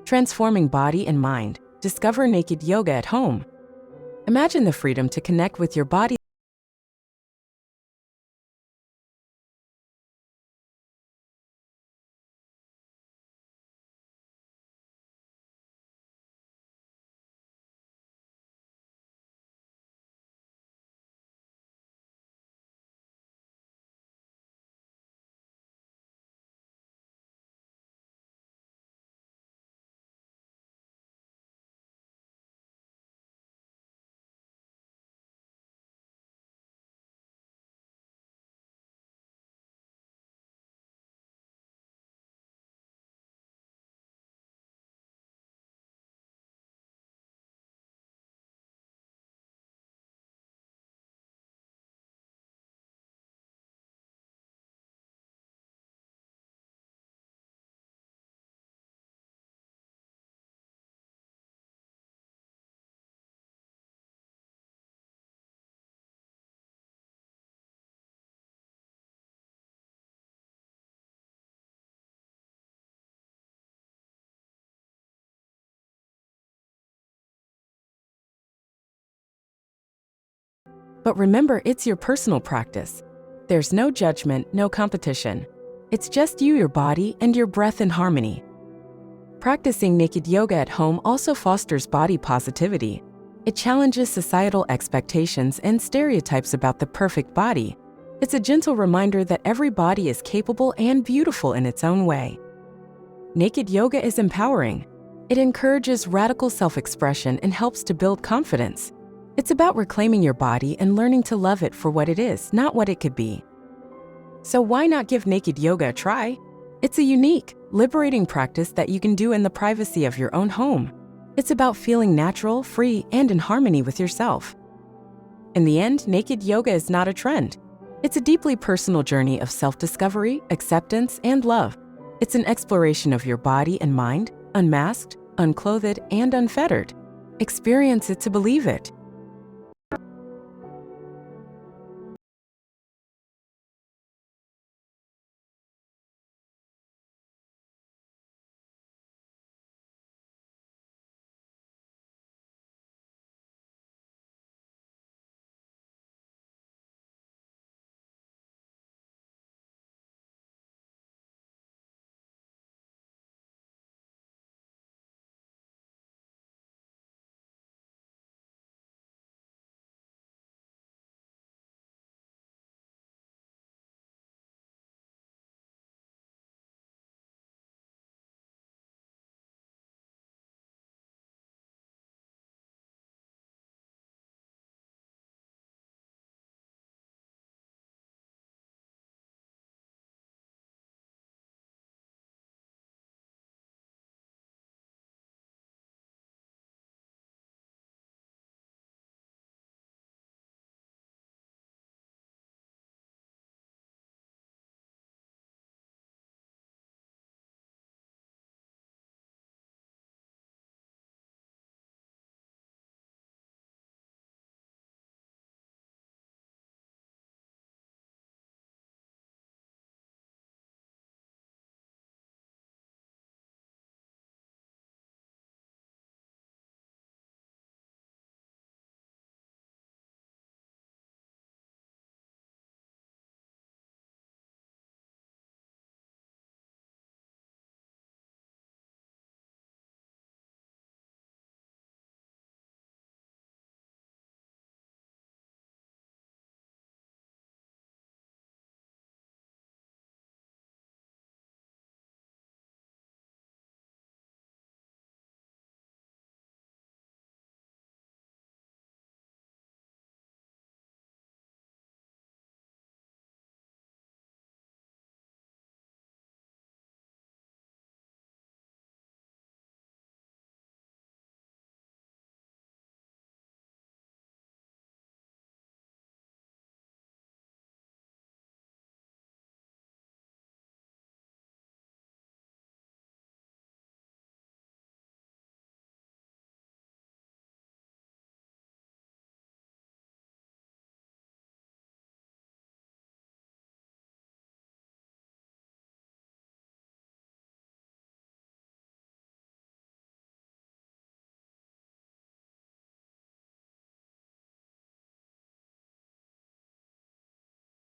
transforming body and mind. Discover naked yoga at home. Imagine the freedom to connect with your body. But remember, it's your personal practice. There's no judgment, no competition. It's just you, your body, and your breath in harmony. Practicing naked yoga at home also fosters body positivity. It challenges societal expectations and stereotypes about the perfect body. It's a gentle reminder that every body is capable and beautiful in its own way. Naked yoga is empowering. It encourages radical self-expression and helps to build confidence. It's about reclaiming your body and learning to love it for what it is, not what it could be. So why not give naked yoga a try? It's a unique, liberating practice that you can do in the privacy of your own home. It's about feeling natural, free, and in harmony with yourself. In the end, naked yoga is not a trend. It's a deeply personal journey of self-discovery, acceptance, and love. It's an exploration of your body and mind, unmasked, unclothed, and unfettered. Experience it to believe it.